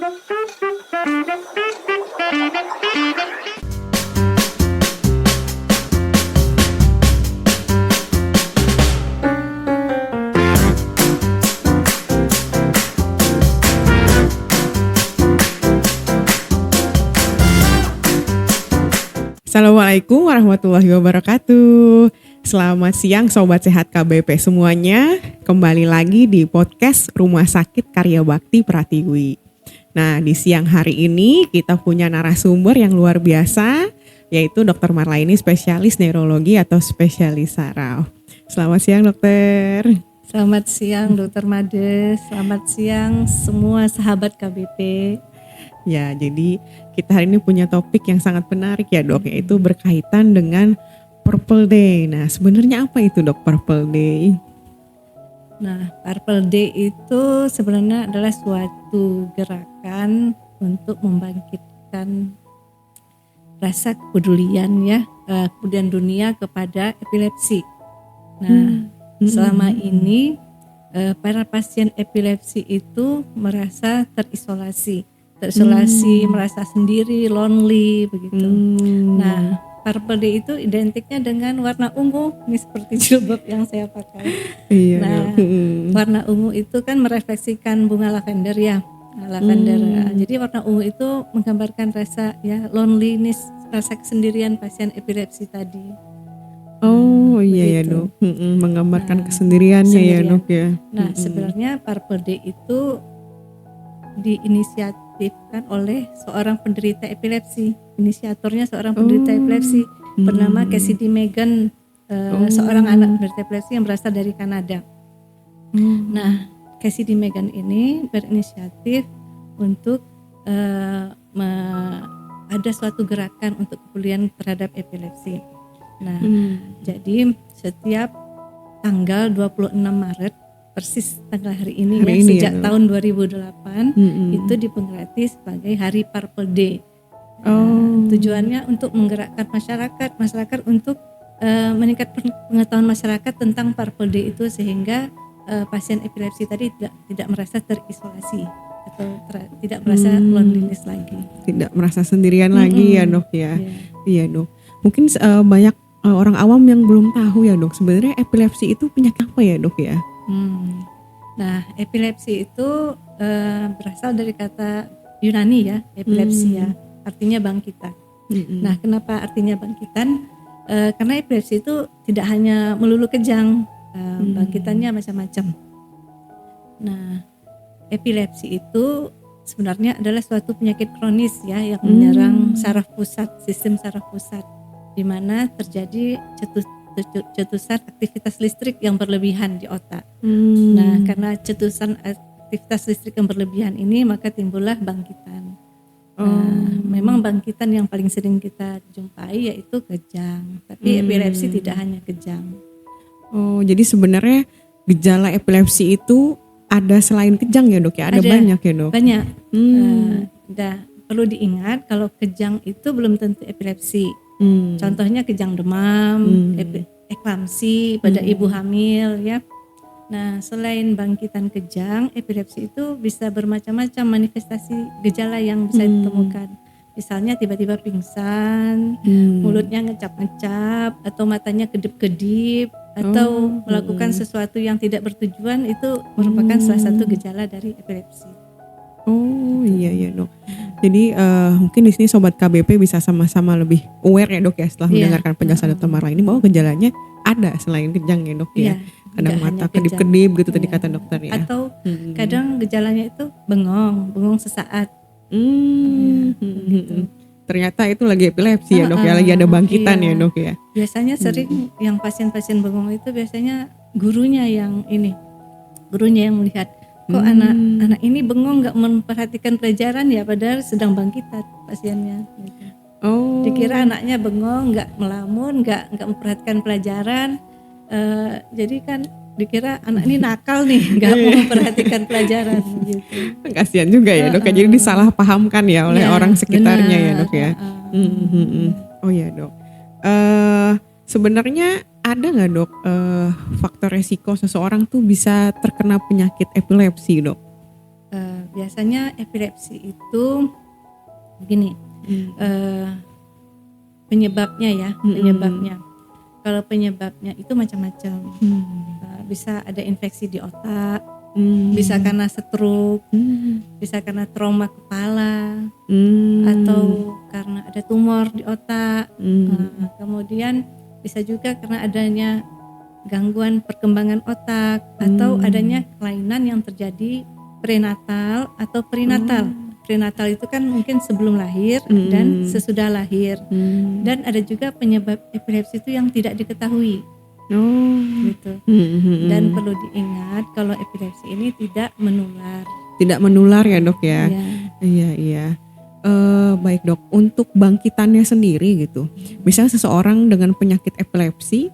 Assalamualaikum warahmatullahi wabarakatuh. Selamat siang Sobat Sehat KBP semuanya. Kembali lagi di podcast Rumah Sakit Karya Bakti Pratiwi. Nah, di siang hari ini kita punya narasumber yang luar biasa, yaitu Dr. Marlaini, spesialis neurologi atau spesialis saraf. Selamat siang dokter. Selamat siang Dr. Made, selamat siang semua sahabat KBP. Ya, jadi kita hari ini punya topik yang sangat menarik ya dok, yaitu berkaitan dengan Purple Day. Nah, sebenarnya apa itu dok Purple Day? Nah, Purple Day itu sebenarnya adalah suatu gerakan untuk membangkitkan rasa kepedulian kepedulian dunia kepada epilepsi. Nah, selama ini para pasien epilepsi itu merasa terisolasi, merasa sendiri, lonely begitu. Nah, Purple Day itu identiknya dengan warna ungu, ini seperti jilbab yang saya pakai. Iya. Nah, warna ungu itu kan merefleksikan bunga lavender ya, lavender. Jadi warna ungu itu menggambarkan rasa loneliness, rasa kesendirian pasien epilepsi tadi. Oh iya ya dok, menggambarkan kesendiriannya ya dok ya. Nah, sebenarnya Purple Day itu diinisiatifkan oleh seorang penderita epilepsi. Inisiatornya seorang penderita epilepsi bernama Cassidy Megan, seorang anak penderita epilepsi yang berasal dari Kanada. Nah, Cassidy Megan ini berinisiatif untuk ada suatu gerakan untuk kepedulian terhadap epilepsi. Nah, jadi setiap tanggal 26 Maret persis tanggal hari ini sejak tahun 2008 itu diperingati sebagai Hari Purple Day. Tujuannya untuk menggerakkan masyarakat untuk meningkatkan pengetahuan masyarakat tentang Purple Day itu sehingga pasien epilepsi tadi tidak merasa terisolasi atau tidak merasa loneliness lagi. Tidak merasa sendirian lagi ya dok ya. Iya dok. Mungkin banyak orang awam yang belum tahu ya dok, sebenarnya epilepsi itu penyakit apa ya dok ya? Nah, epilepsi itu berasal dari kata Yunani ya, epilepsia, artinya bangkitan. Nah, kenapa artinya bangkitan? Karena epilepsi itu tidak hanya melulu kejang, bangkitannya macam-macam. Nah, epilepsi itu sebenarnya adalah suatu penyakit kronis ya yang menyerang saraf pusat, sistem saraf pusat, di mana terjadi cetusan aktivitas listrik yang berlebihan di otak. Nah, karena cetusan aktivitas listrik yang berlebihan ini maka timbullah bangkitan. Nah, memang bangkitan yang paling sering kita jumpai yaitu kejang. Tapi epilepsi tidak hanya kejang. Oh, jadi sebenarnya gejala epilepsi itu ada selain kejang ya dok ya? Ada banyak ya dok? Banyak. Perlu diingat kalau kejang itu belum tentu epilepsi. Contohnya kejang demam, eklamsi pada ibu hamil ya. Nah, selain bangkitan kejang, epilepsi itu bisa bermacam-macam manifestasi gejala yang bisa ditemukan. Misalnya tiba-tiba pingsan, mulutnya ngecap-ngecap, atau matanya kedip-kedip, atau melakukan sesuatu yang tidak bertujuan, itu merupakan salah satu gejala dari epilepsi. Oh iya dok. Jadi mungkin di sini sobat KBP bisa sama-sama lebih aware ya dok ya setelah mendengarkan penjelasan Dr. Marlaini bahwa gejalanya ada selain kejang ya dok ya. Kadang mata kedip-kedip gitu tadi kata dokter ya. Atau kadang gejalanya itu bengong sesaat. Gitu. Ternyata itu lagi epilepsi ya dok ya, lagi ada bangkitan ya dok ya. Biasanya sering yang pasien-pasien bengong itu biasanya gurunya yang melihat. Kok anak ini bengong, nggak memperhatikan pelajaran ya, padahal sedang bangkitan pasiennya. Gitu. Dikira anaknya bengong, nggak melamun, nggak memperhatikan pelajaran. Jadi kan dikira anak ini nakal nih, nggak mau memperhatikan pelajaran. Gitu. Kasihan juga ya dok, jadi disalahpahamkan ya oleh orang sekitarnya benar, ya dok ya. Oh ya dok. Sebenarnya ada nggak dok faktor resiko seseorang tuh bisa terkena penyakit epilepsi dok? biasanya epilepsi itu begini, penyebabnya ya, penyebabnya. Kalau penyebabnya itu macam-macam, bisa ada infeksi di otak, bisa karena stroke, bisa karena trauma kepala, atau karena ada tumor di otak. Kemudian bisa juga karena adanya gangguan perkembangan otak atau adanya kelainan yang terjadi prenatal atau perinatal. Prenatal itu kan mungkin sebelum lahir dan sesudah lahir. Dan ada juga penyebab epilepsi itu yang tidak diketahui. Gitu. Dan perlu diingat kalau epilepsi ini tidak menular. Tidak menular ya dok ya? Iya. Baik dok, untuk bangkitannya sendiri gitu. Misalnya seseorang dengan penyakit epilepsi,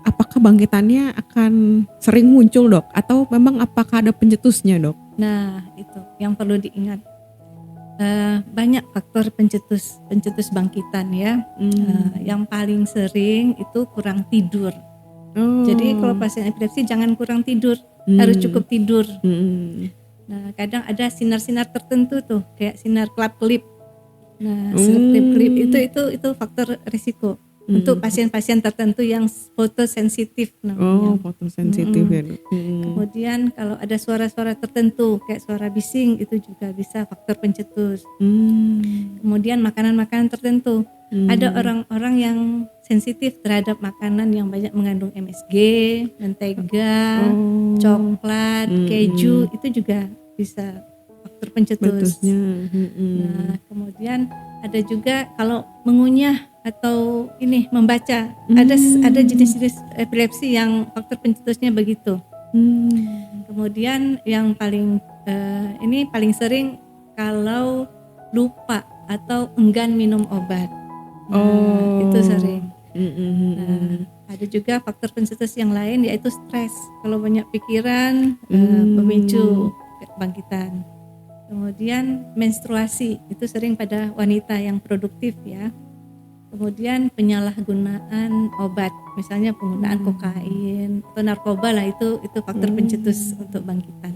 apakah bangkitannya akan sering muncul dok? Atau memang apakah ada pencetusnya dok? Nah itu yang perlu diingat. Banyak faktor pencetus bangkitan ya. Yang paling sering itu kurang tidur. Jadi kalau pasien epilepsi jangan kurang tidur, harus cukup tidur. Nah kadang ada sinar-sinar tertentu tuh, kayak sinar kelap-kelip. Nah sinar kelip-kelip itu faktor risiko untuk pasien-pasien tertentu yang fotosensitif namanya. Fotosensitif ya dok. Kemudian kalau ada suara-suara tertentu kayak suara bising itu juga bisa faktor pencetus. Kemudian makanan-makanan tertentu. Ada orang-orang yang sensitif terhadap makanan yang banyak mengandung MSG, mentega, coklat, keju, itu juga bisa faktor pencetus. Nah, kemudian ada juga kalau mengunyah atau ini membaca, ada jenis-jenis epilepsi yang faktor pencetusnya begitu. Kemudian yang paling ini paling sering kalau lupa atau enggan minum obat. Itu sering. Nah, ada juga faktor pencetus yang lain yaitu stres. Kalau banyak pikiran memicu bangkitan. Kemudian menstruasi itu sering pada wanita yang produktif ya. Kemudian penyalahgunaan obat, misalnya penggunaan kokain atau narkoba lah, itu faktor pencetus untuk bangkitan.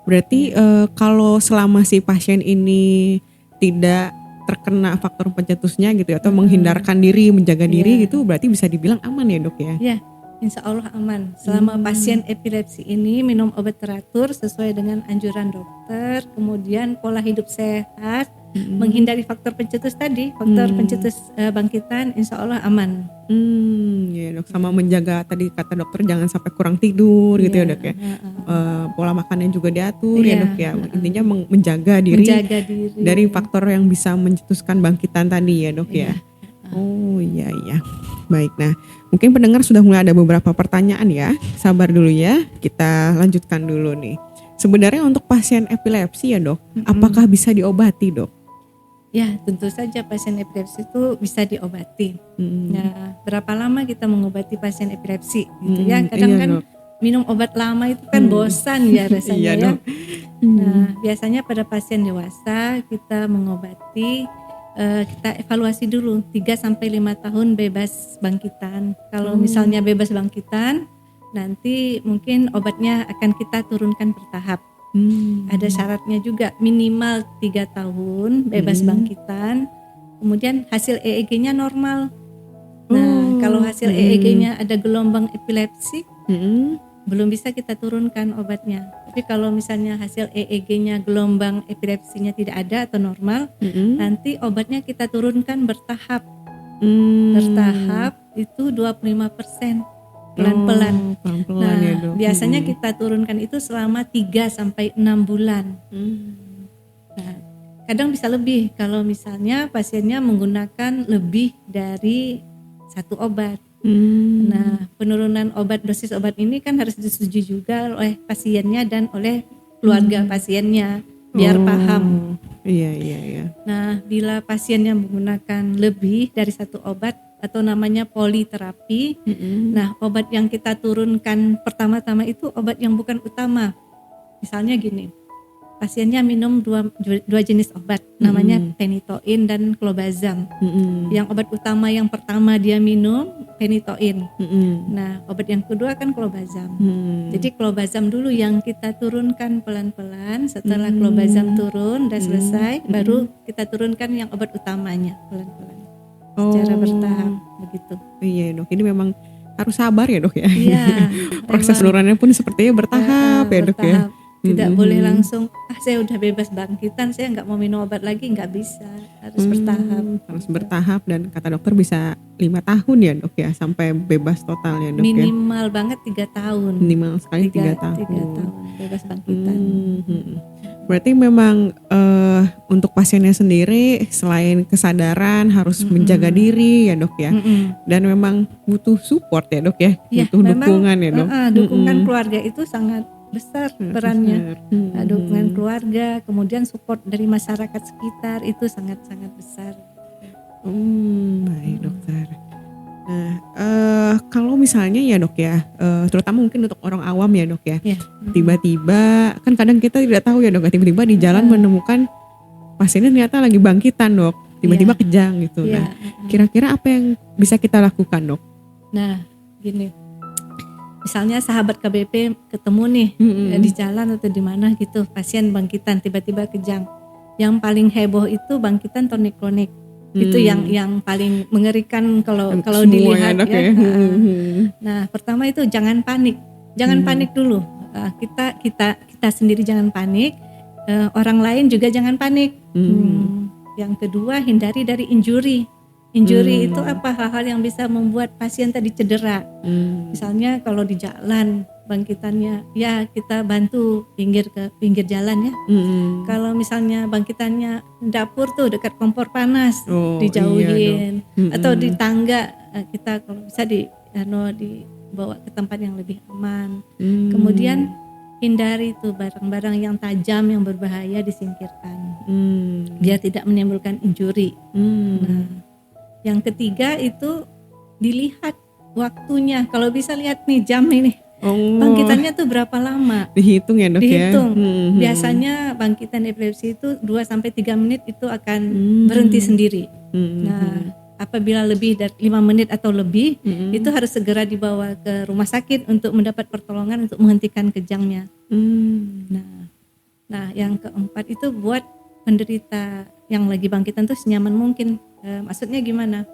Berarti kalau selama si pasien ini tidak terkena faktor pencetusnya gitu atau menghindarkan diri, menjaga diri gitu, berarti bisa dibilang aman ya dok ya? Iya, insya Allah aman. Selama pasien epilepsi ini minum obat teratur sesuai dengan anjuran dokter, kemudian pola hidup sehat, menghindari faktor pencetus tadi, faktor pencetus bangkitan, insya Allah aman. Ya dok, sama menjaga tadi kata dokter jangan sampai kurang tidur gitu ya dok ya. Pola makannya juga diatur ya dok ya. Intinya menjaga diri dari faktor yang bisa mencetuskan bangkitan tadi ya dok ya. Oh iya. Baik, nah mungkin pendengar sudah mulai ada beberapa pertanyaan ya. Sabar dulu ya, kita lanjutkan dulu nih. Sebenarnya untuk pasien epilepsi ya dok, apakah bisa diobati dok? Ya tentu saja pasien epilepsi itu bisa diobati. Nah, berapa lama kita mengobati pasien epilepsi gitu ya? Kadang kan minum obat lama itu kan bosan ya rasanya ya. Nah biasanya pada pasien dewasa kita mengobati, kita evaluasi dulu 3-5 tahun bebas bangkitan. Kalau misalnya bebas bangkitan, nanti mungkin obatnya akan kita turunkan bertahap. Ada syaratnya juga, minimal 3 tahun bebas bangkitan, kemudian hasil EEG-nya normal. Nah kalau hasil EEG-nya ada gelombang epilepsi, belum bisa kita turunkan obatnya. Tapi kalau misalnya hasil EEG-nya gelombang epilepsinya tidak ada atau normal, nanti obatnya kita turunkan bertahap. Bertahap itu 25%. Pelan-pelan. Nah, ya, dok. Biasanya kita turunkan itu selama 3-6 bulan. Nah, kadang bisa lebih kalau misalnya pasiennya menggunakan lebih dari satu obat. Nah, penurunan dosis obat ini kan harus disetujui juga oleh pasiennya dan oleh keluarga pasiennya biar paham. Iya. Nah, bila pasiennya menggunakan lebih dari satu obat atau namanya politerapi, nah obat yang kita turunkan pertama-tama itu obat yang bukan utama. Misalnya gini, pasiennya minum dua jenis obat, namanya phenytoin dan clobazam. Yang obat utama yang pertama dia minum phenytoin. Nah, obat yang kedua kan clobazam. Jadi clobazam dulu yang kita turunkan pelan-pelan. Setelah clobazam turun dan selesai, baru kita turunkan yang obat utamanya pelan-pelan. Secara bertahap begitu. Iya dok, ini memang harus sabar ya dok ya. Iya. Proses penurunannya pun sepertinya bertahap ya dok ya. Tidak boleh langsung saya udah bebas bangkitan, saya nggak mau minum obat lagi, nggak bisa, harus bertahap. Harus bertahap, dan kata dokter bisa 5 tahun ya dok ya, sampai bebas total ya dok. Minimal banget 3 tahun. Minimal sekali 3 tahun. 3 tahun bebas bangkitan. Berarti memang untuk pasiennya sendiri selain kesadaran harus menjaga diri ya dok ya, dan memang butuh support ya dok ya, butuh dukungan ya dok. Dukungan keluarga itu sangat besar perannya. Dukungan keluarga, kemudian support dari masyarakat sekitar itu sangat-sangat besar. Baik dokter. Nah, kalau misalnya ya dok ya, terutama mungkin untuk orang awam ya dok ya, tiba-tiba kan kadang kita tidak tahu ya dok, tiba-tiba di jalan menemukan pasiennya ternyata lagi bangkitan dok, tiba-tiba kejang gitu. Nah, kira-kira apa yang bisa kita lakukan dok? Nah, gini, misalnya sahabat KBP ketemu nih di jalan atau di mana gitu, pasien bangkitan tiba-tiba kejang. Yang paling heboh itu bangkitan tonik-klonik. Itu yang paling mengerikan kalau dilihat ya. Nah, pertama itu jangan panik. Jangan panik dulu. Kita sendiri jangan panik. Orang lain juga jangan panik. Yang kedua, hindari dari injury. Injury itu apa? Hal-hal yang bisa membuat pasien tadi cedera. Misalnya kalau di jalan bangkitannya, ya kita bantu ke pinggir jalan ya. Kalau misalnya bangkitannya dapur tuh dekat kompor panas, dijauhin. Atau di tangga, kita kalau bisa dibawa ke tempat yang lebih aman. Kemudian hindari tuh barang-barang yang tajam yang berbahaya, disingkirkan. Biar tidak menimbulkan injury. Nah, yang ketiga itu dilihat waktunya. Kalau bisa lihat nih jam ini. Bangkitannya tuh berapa lama? Dihitung ya dok ya? Dihitung. Biasanya bangkitan epilepsi itu 2-3 menit itu akan berhenti sendiri. Nah, apabila lebih dari 5 menit atau lebih, itu harus segera dibawa ke rumah sakit untuk mendapat pertolongan untuk menghentikan kejangnya. Nah, yang keempat itu buat penderita yang lagi bangkitan tuh senyaman mungkin. Maksudnya gimana?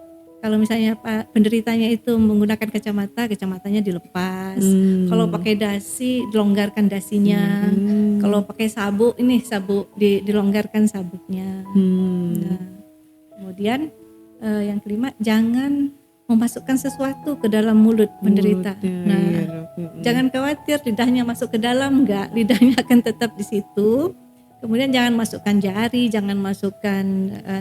Kalau misalnya penderitanya itu menggunakan kacamatanya dilepas. Kalau pakai dasi, dilonggarkan dasinya. Kalau pakai sabuk, dilonggarkan sabuknya. Nah, kemudian yang kelima, jangan memasukkan sesuatu ke dalam mulut penderita. Jangan khawatir lidahnya masuk ke dalam, enggak, lidahnya akan tetap di situ. Kemudian jangan masukkan jari, jangan masukkan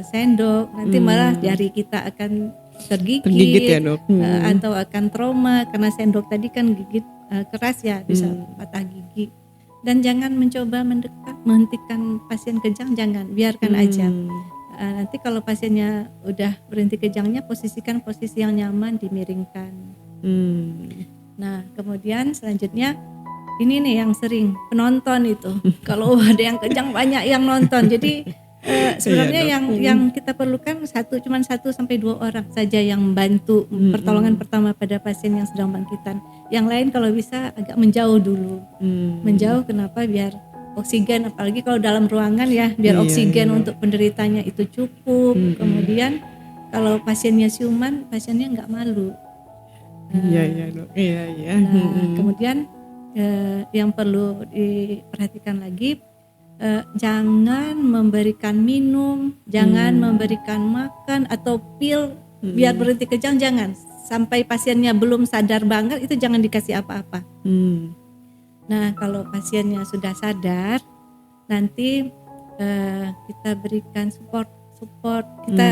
sendok, nanti malah jari kita akan tergigit ya dok. Atau akan trauma karena sendok tadi kan gigit keras ya, bisa patah gigi. Dan jangan mencoba mendekat, menghentikan pasien kejang, jangan, biarkan aja. Nanti kalau pasiennya udah berhenti kejangnya, posisikan posisi yang nyaman, dimiringkan. Nah, kemudian selanjutnya ini nih yang sering penonton itu. Kalau ada yang kejang banyak yang nonton. Jadi sebenarnya yang kita perlukan cuma 1-2 orang saja yang membantu pertolongan pertama pada pasien yang sedang bangkitan. Yang lain kalau bisa agak menjauh dulu. Menjauh kenapa? Biar oksigen, apalagi kalau dalam ruangan ya, biar oksigen untuk penderitanya itu cukup. Kemudian kalau pasiennya siuman, pasiennya nggak malu. Kemudian yang perlu diperhatikan lagi, jangan memberikan minum, jangan memberikan makan atau pil biar berhenti kejang, jangan. Sampai pasiennya belum sadar banget itu jangan dikasih apa-apa. Nah, kalau pasiennya sudah sadar, nanti kita berikan support. Kita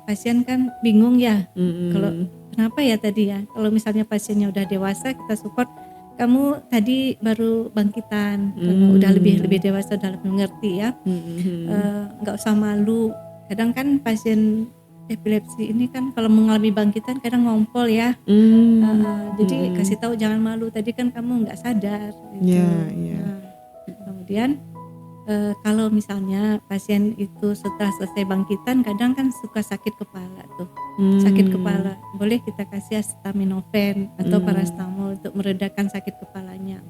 pasien kan bingung ya, kalau kenapa ya tadi ya, kalau misalnya pasiennya udah dewasa kita support. Kamu tadi baru bangkitan, kamu udah lebih dewasa, udah lebih mengerti ya, nggak usah malu. Kadang kan pasien epilepsi ini kan kalau mengalami bangkitan kadang ngompol ya, jadi kasih tahu jangan malu. Tadi kan kamu nggak sadar. Gitu. Nah, kemudian kalau misalnya pasien itu setelah selesai bangkitan kadang kan suka sakit kepala tuh. Sakit kepala boleh kita kasih acetaminophen atau paracetamol untuk meredakan sakit kepalanya.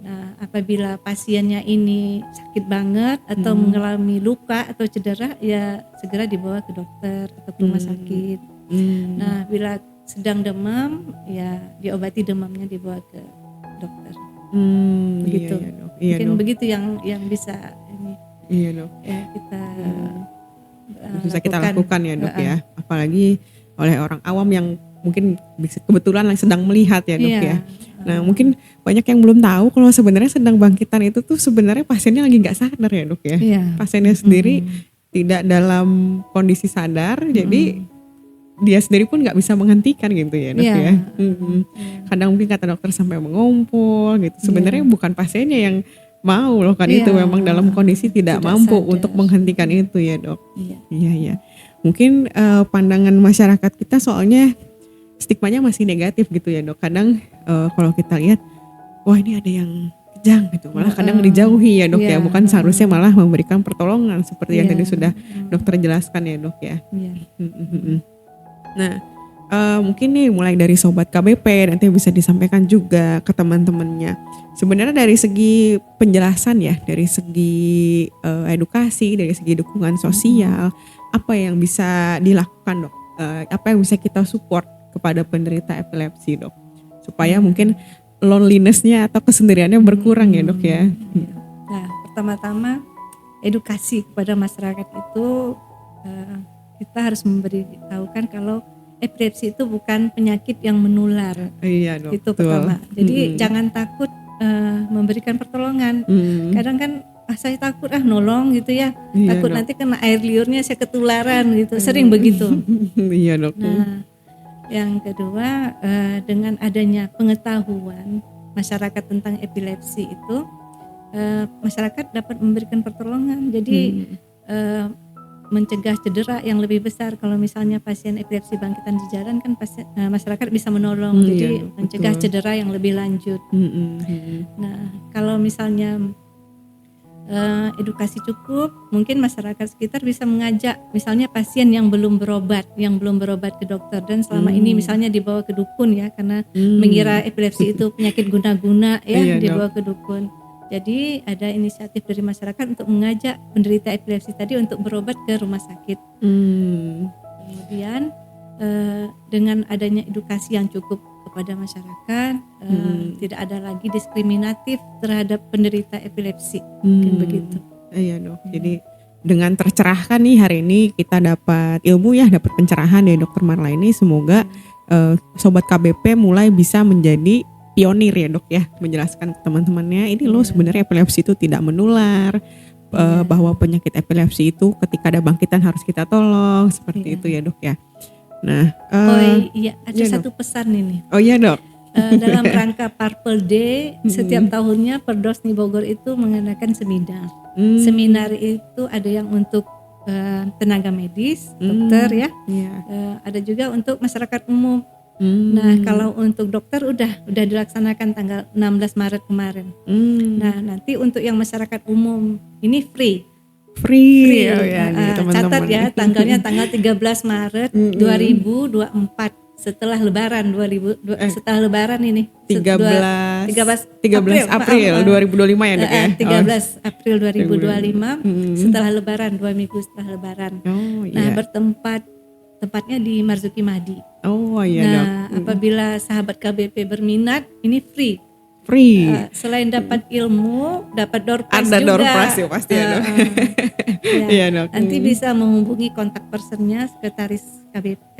Nah, apabila pasiennya ini sakit banget atau mengalami luka atau cedera, ya segera dibawa ke dokter atau ke rumah sakit. Nah, bila sedang demam, ya diobati demamnya, dibawa ke dokter. Begitu. Iya, dok. Iya, Mungkin dok. begitu yang bisa ini. Iya, dok. Ya, kita Bisa kita lakukan ya, dok ya. Apalagi oleh orang awam yang mungkin kebetulan sedang melihat ya, dok ya. Nah, mungkin banyak yang belum tahu kalau sebenarnya sedang bangkitan itu tuh sebenarnya pasiennya lagi nggak sadar ya, dok ya. Pasiennya sendiri tidak dalam kondisi sadar, jadi dia sendiri pun nggak bisa menghentikan gitu ya, dok ya. Kadang mungkin kata dokter sampai mengumpul gitu. Sebenarnya bukan pasiennya yang mau melakukan itu, memang dalam kondisi tidak mampu sadar untuk menghentikan itu ya, dok. Iya. Mungkin pandangan masyarakat kita soalnya stigmanya masih negatif gitu ya, dok. Kadang kalau kita lihat, wah ini ada yang kejang gitu, malah kadang dijauhi ya, dok ya. Bukan seharusnya malah memberikan pertolongan seperti yang tadi sudah dokter jelaskan ya, dok ya. Nah, mungkin nih mulai dari sobat KBP nanti bisa disampaikan juga ke teman-temannya. Sebenarnya dari segi penjelasan ya, dari segi edukasi, dari segi dukungan sosial, apa yang bisa dilakukan, dok? Apa yang bisa kita support kepada penderita epilepsi, dok? Supaya mungkin loneliness-nya atau kesendiriannya berkurang ya, dok ya. Nah, pertama-tama edukasi kepada masyarakat itu kita harus memberitahukan kalau epilepsi itu bukan penyakit yang menular. Iya, dok. Itu pertama. Jadi jangan takut memberikan pertolongan. Kadang kan saya takut nolong gitu ya. Takut dok, nanti kena air liurnya saya ketularan gitu. Sering begitu. Iya, dok. Nah, yang kedua dengan adanya pengetahuan masyarakat tentang epilepsi itu masyarakat dapat memberikan pertolongan. Jadi mencegah cedera yang lebih besar. Kalau misalnya pasien epilepsi bangkitan di jalan kan masyarakat bisa menolong, jadi mencegah cedera yang lebih lanjut. Nah, kalau misalnya edukasi cukup, mungkin masyarakat sekitar bisa mengajak misalnya pasien yang belum berobat ke dokter dan selama ini misalnya dibawa ke dukun ya, karena mengira epilepsi itu penyakit guna-guna ya, dibawa ke dukun. Jadi ada inisiatif dari masyarakat untuk mengajak penderita epilepsi tadi untuk berobat ke rumah sakit. Kemudian dengan adanya edukasi yang cukup kepada masyarakat, tidak ada lagi diskriminatif terhadap penderita epilepsi. Mungkin begitu. Iya, dok. Jadi dengan tercerahkan nih hari ini kita dapat ilmu ya, dapat pencerahan dari Dokter Marla ini. Semoga sobat KBP mulai bisa menjadi pionir ya, dok ya, menjelaskan ke teman-temannya ini loh sebenarnya epilepsi itu tidak menular, bahwa penyakit epilepsi itu ketika ada bangkitan harus kita tolong seperti itu ya, dok ya. Nah, ada satu pesan ini. Oh iya, dok. Dalam rangka Purple Day setiap tahunnya Perdosni Bogor itu mengadakan seminar. Seminar itu ada yang untuk tenaga medis, dokter ya, ada juga untuk masyarakat umum. Nah, kalau untuk dokter udah dilaksanakan tanggal 16 Maret kemarin. Nah, nanti untuk yang masyarakat umum ini free. Oh ya, teman-teman. Catat ya, tanggalnya tanggal 13 Maret 2024 setelah Lebaran setelah Lebaran ini. 13 April 2025 ya, dok ya. 13 April 2025 setelah Lebaran, 2 minggu setelah Lebaran. Nah, tempatnya di Marzuki Mahdi. Nah, apabila sahabat KBP berminat, ini free. Selain dapat ilmu, dapat door prize juga. Ada door prize ya pasti ya, dok. Iya, dok. Nanti bisa menghubungi kontak personnya sekretaris KBP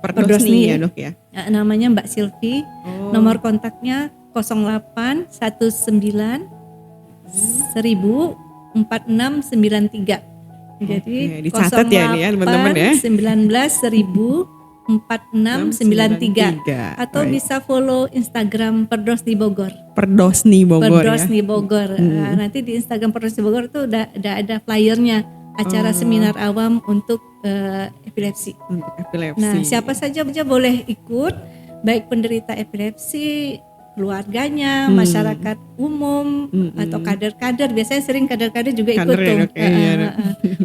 Perdosni ya, dok ya. Namanya Mbak Silvi. Nomor kontaknya 0819 1000 4693. Jadi dicatat ya ini ya, teman-teman ya. 19 1000 4693 atau bisa follow Instagram Perdosni Bogor. Perdosni Bogor. Nanti di Instagram Perdosni Bogor itu udah ada flyernya acara seminar awam untuk epilepsi. Nah, siapa saja boleh ikut, baik penderita epilepsi, keluarganya, masyarakat umum atau kader-kader. Biasanya sering kader-kader juga ikut Kader ya, tuh Dok, iya.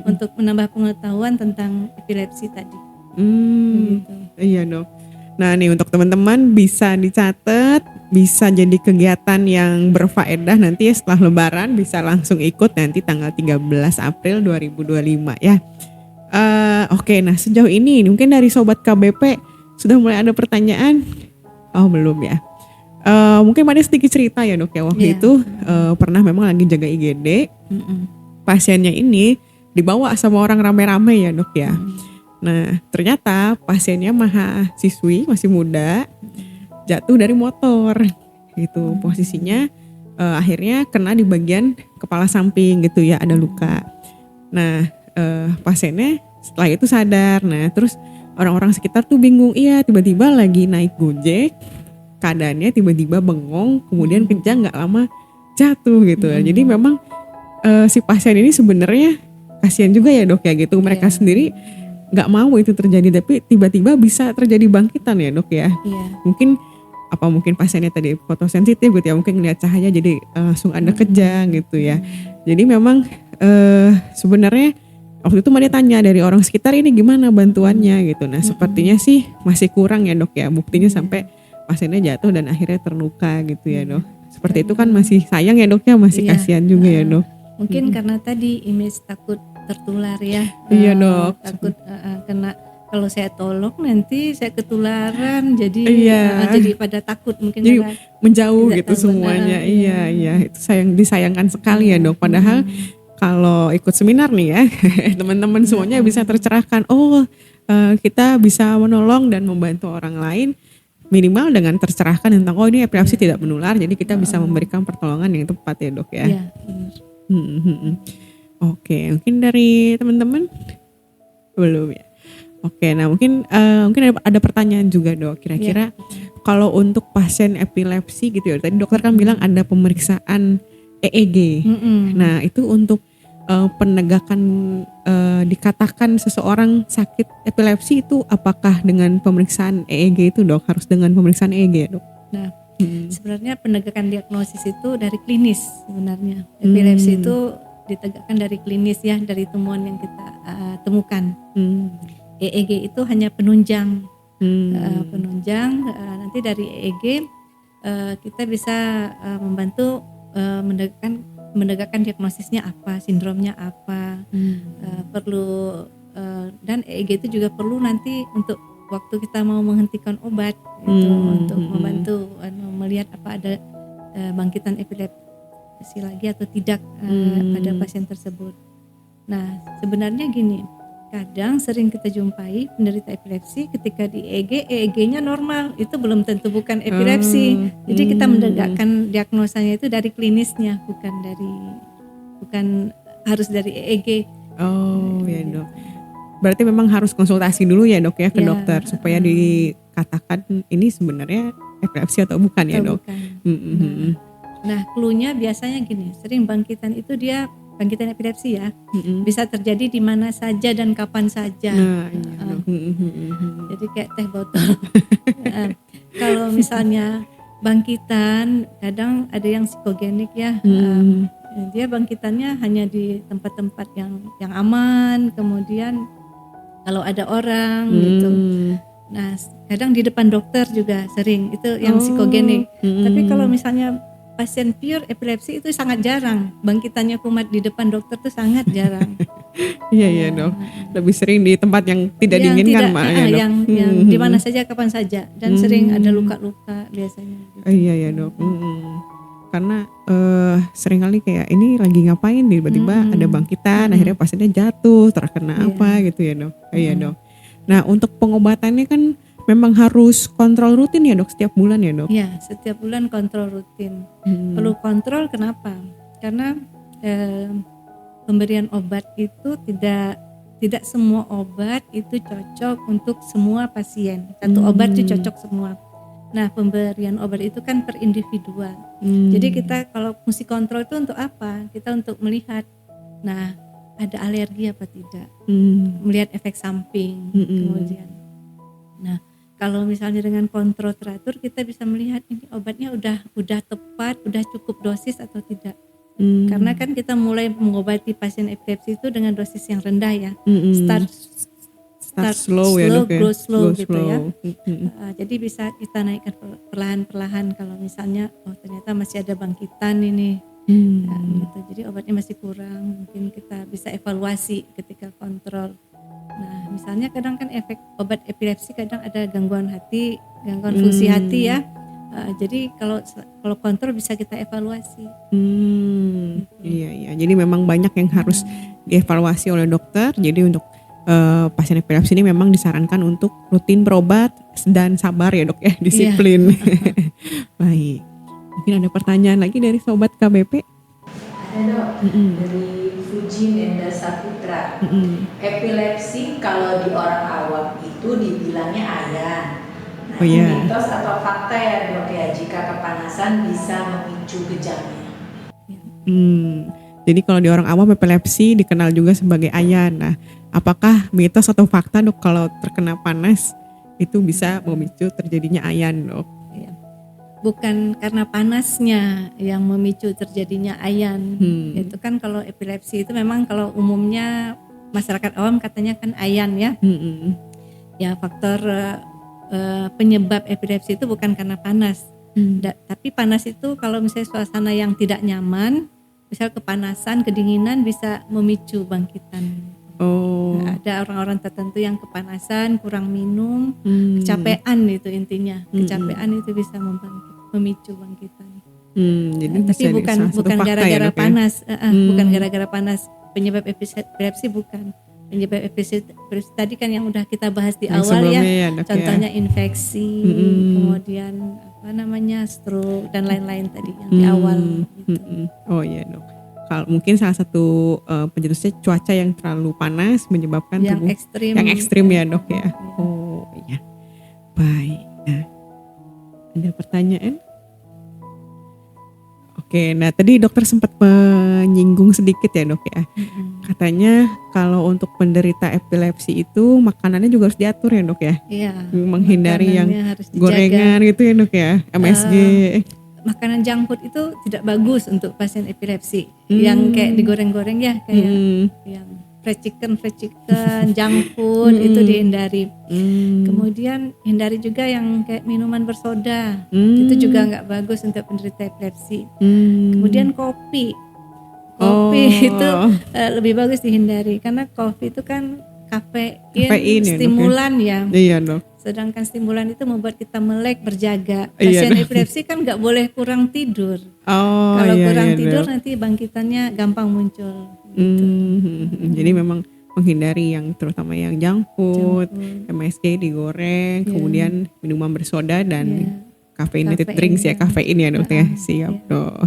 untuk menambah pengetahuan tentang epilepsi tadi. Begitu. Iya Dok. Nah nih untuk teman-teman bisa dicatat, bisa jadi kegiatan yang berfaedah nanti ya setelah Lebaran, bisa langsung ikut nanti tanggal 13 April 2025 ya. Oke, nah sejauh ini mungkin dari Sobat KBP sudah mulai ada pertanyaan? Oh belum ya. Mungkin ada sedikit cerita ya Dok ya, waktu itu pernah memang lagi jaga IGD, pasiennya ini dibawa sama orang rame-rame ya Dok ya. Nah ternyata pasiennya mahasiswi masih muda, jatuh dari motor gitu, posisinya akhirnya kena di bagian kepala samping gitu ya, ada luka. Nah pasiennya setelah itu sadar. Nah terus orang-orang sekitar tuh bingung, iya tiba-tiba lagi naik Gojek, keadaannya tiba-tiba bengong, kemudian kejang gak lama jatuh gitu. Jadi memang si pasien ini sebenarnya kasihan juga ya Dok ya gitu, mereka sendiri gak mau itu terjadi, tapi tiba-tiba bisa terjadi bangkitan ya Dok ya. Mungkin pasiennya tadi fotosensitif gitu ya, mungkin ngeliat cahaya jadi langsung ada kejang gitu ya. Jadi memang sebenarnya waktu itu dia tanya dari orang sekitar, ini gimana bantuannya gitu. Nah sepertinya sih masih kurang ya Dok ya, buktinya sampai pasiennya jatuh dan akhirnya terluka gitu ya Dok. Seperti itu kan masih sayang ya Dok ya, masih kasihan juga ya Dok. Mungkin karena tadi image takut tertular ya. Iya Dok. Takut kena, kalau saya tolong nanti saya ketularan, jadi jadi pada takut mungkin, jadi menjauh gitu tahu, semuanya. Iya itu disayangkan sekali ya Dok. Padahal kalau ikut seminar nih ya teman-teman semuanya bisa tercerahkan. Kita bisa menolong dan membantu orang lain minimal dengan tercerahkan tentang ini epilepsi tidak menular, jadi kita bisa memberikan pertolongan yang tepat ya Dok ya. Iya, benar. Oke, mungkin dari teman-teman belum ya. Oke, nah mungkin ada pertanyaan juga Dok. Kira-kira kalau untuk pasien epilepsi gitu ya, tadi dokter kan bilang ada pemeriksaan EEG. Nah itu untuk penegakan dikatakan seseorang sakit epilepsi itu apakah dengan pemeriksaan EEG itu Dok? Harus dengan pemeriksaan EEG ya Dok? Nah sebenarnya penegakan diagnosis itu dari klinis sebenarnya. Epilepsi itu ditegakkan dari klinis ya, dari temuan yang kita temukan. EEG itu hanya penunjang. Nanti dari EEG kita bisa membantu menegakkan diagnosisnya apa, sindromnya apa, perlu dan EEG itu juga perlu nanti untuk waktu kita mau menghentikan obat gitu, untuk membantu melihat apa ada bangkitan epilepsi lagi atau tidak pada pasien tersebut. Nah sebenarnya gini, kadang sering kita jumpai penderita epilepsi ketika di EEG-nya normal, itu belum tentu bukan epilepsi. Jadi kita menegakkan diagnosanya itu dari klinisnya, bukan harus dari EEG. Ya Dok. Berarti memang harus konsultasi dulu ya Dok ya ke dokter supaya dikatakan ini sebenarnya epilepsi atau bukan ya Dok. Nah cluenya biasanya gini, sering bangkitan itu dia bangkitan epilepsi ya, bisa terjadi di mana saja dan kapan saja. Jadi kayak teh botol. Kalau misalnya bangkitan, kadang ada yang psikogenik ya. Dia bangkitannya hanya di tempat-tempat yang aman, kemudian kalau ada orang gitu. Nah kadang di depan dokter juga sering, itu yang psikogenik. Tapi kalau misalnya pasien pure epilepsi itu sangat jarang, bangkitannya kumat di depan dokter itu sangat jarang. Iya Dok, lebih sering di tempat yang tidak diinginkan yang di mana saja kapan saja, dan sering ada luka-luka biasanya gitu. Iya Dok. Karena seringkali kayak ini lagi ngapain tiba-tiba ada bangkitan, akhirnya pasiennya jatuh terkena apa gitu ya Dok. Iya Dok. Nah untuk pengobatannya kan memang harus kontrol rutin ya Dok, setiap bulan ya Dok? Iya, setiap bulan kontrol rutin. Perlu kontrol kenapa? Karena pemberian obat itu tidak semua obat itu cocok untuk semua pasien. Satu obat itu cocok semua. Nah pemberian obat itu kan per individual. Jadi kita kalau mesti kontrol itu untuk apa? Kita untuk melihat, nah ada alergi apa tidak, melihat efek samping kemudian. Nah kalau misalnya dengan kontrol teratur kita bisa melihat ini obatnya udah tepat, udah cukup dosis atau tidak. Karena kan kita mulai mengobati pasien epilepsi itu dengan dosis yang rendah ya. Start slow ya, Dok, ya? grow slow gitu ya. Jadi bisa kita naikkan perlahan-perlahan kalau misalnya ternyata masih ada bangkitan ini. Gitu. Jadi obatnya masih kurang, mungkin kita bisa evaluasi ketika kontrol. Nah, misalnya kadang kan efek obat epilepsi kadang ada gangguan hati, gangguan fungsi hati ya. Jadi kalau kontrol bisa kita evaluasi. Iya. Jadi memang banyak yang harus dievaluasi oleh dokter. Jadi untuk pasien epilepsi ini memang disarankan untuk rutin berobat dan sabar ya, Dok ya, disiplin. Baik. Mungkin ada pertanyaan lagi dari sobat KBP? Ada, Dok. Dari Fuji Nenda Saputra. Epilepsi kalau di orang awam itu dibilangnya ayan. Nah, mitos atau fakta ya, Dok ya, jika kepanasan bisa memicu kejangnya. Jadi kalau di orang awam epilepsi dikenal juga sebagai ayan. Nah, apakah mitos atau fakta, Dok, kalau terkena panas itu bisa memicu terjadinya ayan, Dok? Bukan karena panasnya yang memicu terjadinya ayan. Itu kan kalau epilepsi itu memang kalau umumnya masyarakat awam katanya kan ayan ya. Ya faktor penyebab epilepsi itu bukan karena panas. Tapi panas itu kalau misalnya suasana yang tidak nyaman, misal kepanasan, kedinginan bisa memicu bangkitan. Ada orang-orang tertentu yang kepanasan, kurang minum, kecapean itu intinya. Kecapean itu bisa memicu bangkitan. Jadi tapi bukan gara-gara panas, bukan gara-gara panas. Penyebab epilepsi bukan. Penyebab epilepsi tadi kan yang udah kita bahas di awal ya. Contohnya infeksi, kemudian stroke dan lain-lain tadi yang di awal. Gitu. Oh iya, Dok. Kalau mungkin salah satu pencetusnya cuaca yang terlalu panas menyebabkan yang tubuh yang ekstrim ya, Dok ya. Oh iya. Baik. Nah, ada pertanyaan? Oke, nah tadi dokter sempat menyinggung sedikit ya, Dok ya. Katanya kalau untuk penderita epilepsi itu makanannya juga harus diatur ya, Dok ya. Iya. Menghindari yang gorengan gitu ya, Dok ya. MSG. Makanan junk food itu tidak bagus untuk pasien epilepsi. Yang kayak digoreng-goreng ya, kayak yang fried chicken, junk food itu dihindari. Kemudian hindari juga yang kayak minuman bersoda. Itu juga nggak bagus untuk penderita epilepsi. Kemudian kopi itu lebih bagus dihindari karena kopi itu kan kafein stimulan ya. Iya, Dok. Sedangkan stimulan itu membuat kita melek, berjaga. Pasien epilepsi kan nggak boleh kurang tidur. Kalau kurang tidur nanti bangkitannya gampang muncul. Gitu. Jadi memang menghindari yang terutama yang junk food, MSG digoreng, kemudian minuman bersoda dan caffeinated drinks ya, kafein ya, Dok ya. Siap, Dok.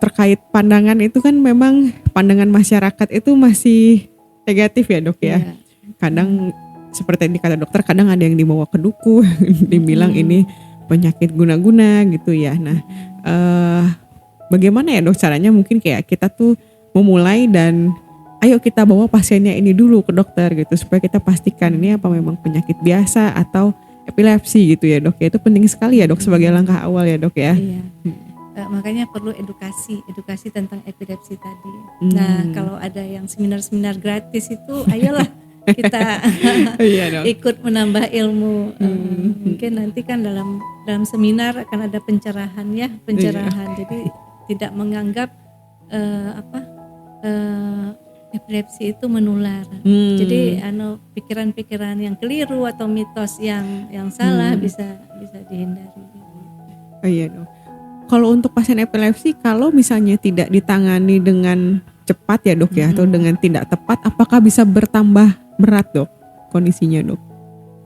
Terkait pandangan itu kan memang pandangan masyarakat itu masih negatif ya, Dok ya. Kadang seperti yang dikata dokter, kadang ada yang dibawa ke dukun, dibilang ini penyakit guna-guna gitu ya. Nah, bagaimana ya, Dok, caranya mungkin kayak kita tuh memulai dan ayo kita bawa pasiennya ini dulu ke dokter gitu supaya kita pastikan ini apa memang penyakit biasa atau epilepsi gitu ya, Dok ya. Itu penting sekali ya, Dok, sebagai langkah awal ya, Dok ya. Iya. Makanya perlu edukasi tentang epilepsi tadi. Nah, kalau ada yang seminar-seminar gratis itu ayolah kita ikut menambah ilmu. Mungkin nanti kan dalam seminar akan ada pencerahan. Jadi tidak menganggap epilepsi itu menular. Jadi pikiran-pikiran yang keliru atau mitos yang salah bisa dihindari. Iya, Dok. Kalau untuk pasien epilepsi, kalau misalnya tidak ditangani dengan cepat ya, Dok ya, atau dengan tidak tepat, apakah bisa bertambah berat, Dok, kondisinya, Dok?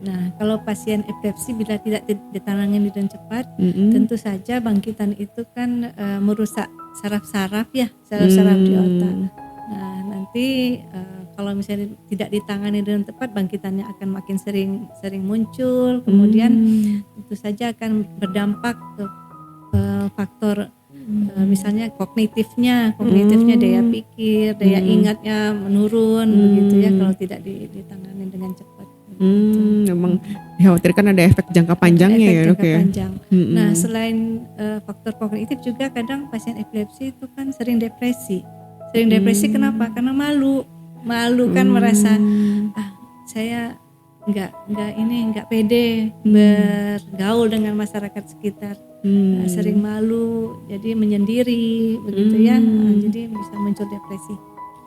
Nah, kalau pasien epilepsi bila tidak ditangani dengan cepat, tentu saja bangkitan itu kan merusak saraf-saraf ya, saraf-saraf di otak. Nah, nanti kalau misalnya tidak ditangani dengan tepat, bangkitannya akan makin sering muncul, kemudian tentu saja akan berdampak ke faktor misalnya kognitifnya daya pikir, daya ingatnya menurun begitu ya kalau tidak ditangani dengan cepat. Memang dikhawatirkan ada efek jangka panjangnya ya dok ya. Panjang. Nah selain faktor kognitif juga kadang pasien epilepsi itu kan sering depresi. Kenapa? Karena malu kan merasa saya nggak pede bergaul dengan masyarakat sekitar, sering malu, jadi menyendiri begitu ya, jadi bisa muncul depresi,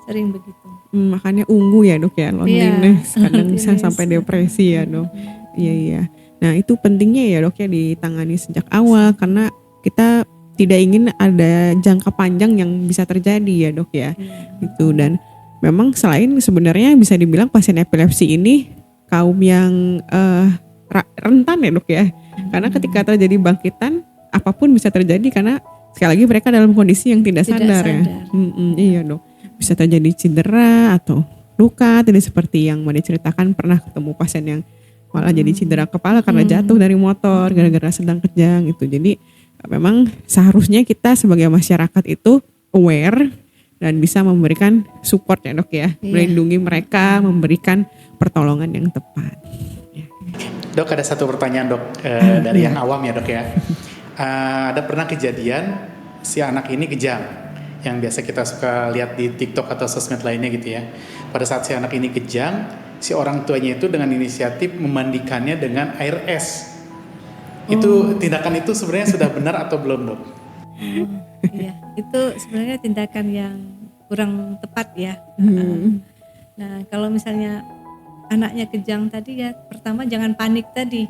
sering begitu. Makanya ungu ya dok ya, loneliness kadang bisa sampai depresi ya dok. Iya. Nah itu pentingnya ya dok ya ditangani sejak awal karena kita tidak ingin ada jangka panjang yang bisa terjadi ya dok ya. Itu dan memang selain sebenarnya bisa dibilang pasien epilepsi ini kaum yang rentan ya dok ya, karena ketika terjadi bangkitan apapun bisa terjadi karena sekali lagi mereka dalam kondisi yang tidak sadar. Ya. Iya dok, bisa terjadi cedera atau luka, tidak seperti yang mau diceritakan pernah ketemu pasien yang malah jadi cedera kepala karena jatuh dari motor gara-gara sedang kejang itu. Jadi memang seharusnya kita sebagai masyarakat itu aware dan bisa memberikan support ya dok ya, melindungi mereka, memberikan pertolongan yang tepat. Dok ada satu pertanyaan dok dari yang awam ya dok ya. Ada pernah kejadian si anak ini kejang, yang biasa kita suka lihat di TikTok atau sosmed lainnya gitu ya. Pada saat si anak ini kejang, si orang tuanya itu dengan inisiatif memandikannya dengan air es. Itu tindakan itu sebenarnya sudah benar atau belum dok? Iya, itu sebenarnya tindakan yang kurang tepat ya. Nah, kalau misalnya anaknya kejang tadi ya, pertama jangan panik tadi.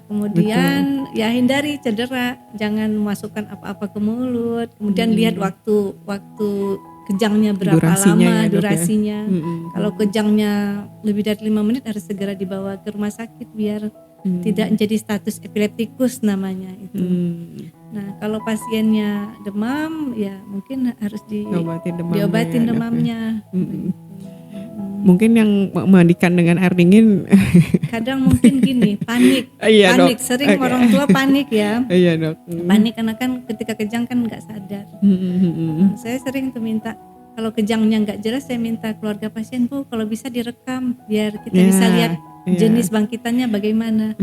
Kemudian ya hindari cedera, jangan masukkan apa-apa ke mulut. Kemudian lihat waktu kejangnya berapa lama durasinya. Kalau kejangnya lebih dari 5 menit harus segera dibawa ke rumah sakit biar tidak menjadi status epileptikus namanya itu. Nah kalau pasiennya demam ya mungkin harus diobatin demamnya. Mungkin yang memandikan dengan air dingin kadang mungkin gini panik sering orang tua panik ya. Iya dok. Panik karena kan ketika kejang kan nggak sadar. Saya sering tuh minta kalau kejangnya nggak jelas, saya minta keluarga pasien Bu kalau bisa direkam biar kita bisa lihat jenis bangkitannya bagaimana.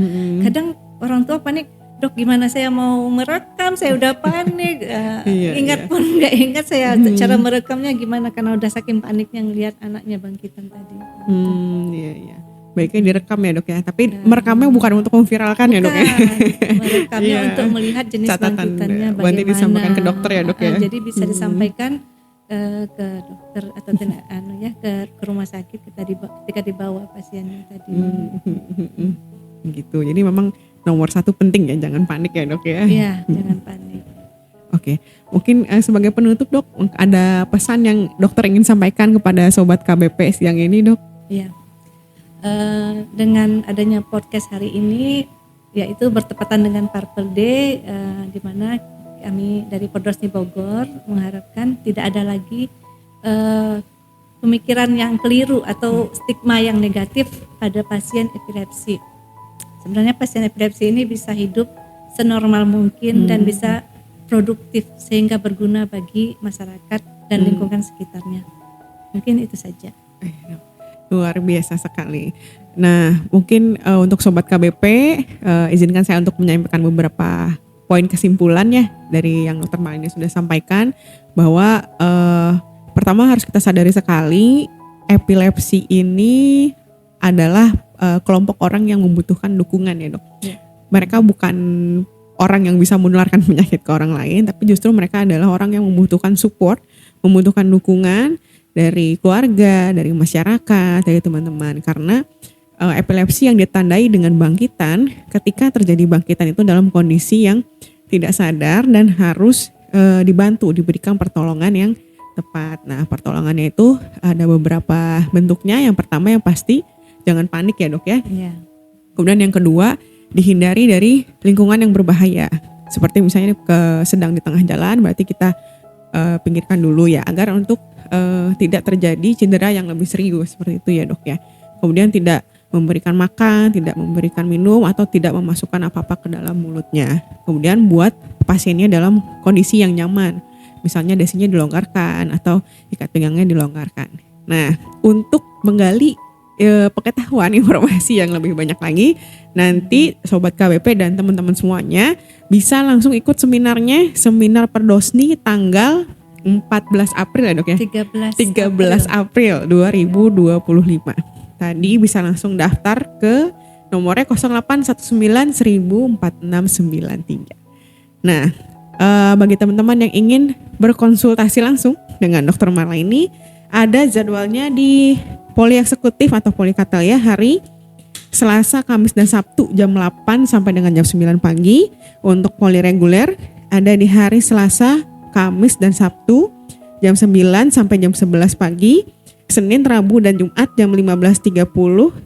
Kadang orang tua panik, dok gimana saya mau merekam, saya udah panik. Pun nggak ingat saya cara merekamnya gimana karena udah saking paniknya ngelihat anaknya bangkitan tadi. Iya. Baiknya direkam ya dok ya, tapi merekamnya bukan untuk memviralkan ya dok ya. Merekamnya untuk melihat jenis bangkitannya bagaimana. Nanti disampaikan ke dokter ya dok ya. Jadi bisa disampaikan ke dokter atau ke rumah sakit ketika dibawa pasiennya tadi. Gitu. Jadi memang nomor satu penting ya, jangan panik ya dok ya. Iya, jangan panik. Oke, mungkin sebagai penutup dok, ada pesan yang dokter ingin sampaikan kepada sobat KBP siang ini dok? Iya. Dengan adanya podcast hari ini, yaitu bertepatan dengan Purple Day, di mana kami dari Podrosni Bogor mengharapkan tidak ada lagi pemikiran yang keliru atau stigma yang negatif pada pasien epilepsi. Sebenarnya pasien epilepsi ini bisa hidup senormal mungkin dan bisa produktif sehingga berguna bagi masyarakat dan lingkungan sekitarnya. Mungkin itu saja. Luar biasa sekali. Nah, mungkin untuk sobat KBP, izinkan saya untuk menyampaikan beberapa poin kesimpulan ya dari yang Dr. Malini sudah sampaikan, bahwa pertama harus kita sadari sekali epilepsi ini adalah kelompok orang yang membutuhkan dukungan ya dok. Mereka bukan orang yang bisa menularkan penyakit ke orang lain, tapi justru mereka adalah orang yang membutuhkan support, membutuhkan dukungan dari keluarga, dari masyarakat, dari teman-teman. Karena epilepsi yang ditandai dengan bangkitan, ketika terjadi bangkitan itu dalam kondisi yang tidak sadar dan harus dibantu, diberikan pertolongan yang tepat. Nah, pertolongannya itu ada beberapa bentuknya. Yang pertama yang pasti jangan panik ya dok ya. Kemudian yang kedua, dihindari dari lingkungan yang berbahaya. Seperti misalnya sedang di tengah jalan, berarti kita pinggirkan dulu ya, agar untuk tidak terjadi cedera yang lebih serius, seperti itu ya dok ya. Kemudian tidak memberikan makan, tidak memberikan minum, atau tidak memasukkan apa-apa ke dalam mulutnya. Kemudian buat pasiennya dalam kondisi yang nyaman, misalnya dasinya dilonggarkan atau ikat pinggangnya dilonggarkan. Nah, untuk menggali pengetahuan informasi yang lebih banyak lagi, nanti Sobat KBP dan teman-teman semuanya bisa langsung ikut seminarnya, seminar Perdosni tanggal 14 April ya dok ya? 13 April 2025. Tadi bisa langsung daftar ke nomornya 0819 1046993. Nah, bagi teman-teman yang ingin berkonsultasi langsung dengan Dr. Marla ini, ada jadwalnya di Poli Eksekutif atau Poli Katalia hari Selasa, Kamis, dan Sabtu jam 8 sampai dengan jam 9 pagi. Untuk poli reguler ada di hari Selasa, Kamis, dan Sabtu jam 9 sampai jam 11 pagi. Senin, Rabu, dan Jumat jam 15.30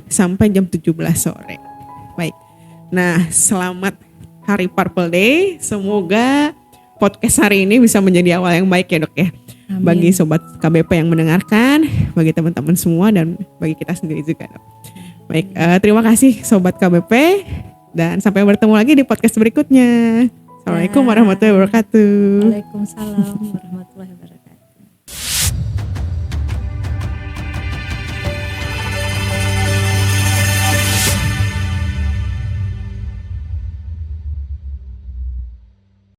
sampai jam 17 sore. Baik, nah selamat Hari Purple Day. Semoga podcast hari ini bisa menjadi awal yang baik ya dok ya. Amin. Bagi Sobat KBP yang mendengarkan, bagi teman-teman semua, dan bagi kita sendiri juga dok. Baik, terima kasih Sobat KBP, dan sampai bertemu lagi di podcast berikutnya. Assalamualaikum warahmatullahi wabarakatuh. Waalaikumsalam warahmatullahi wabarakatuh.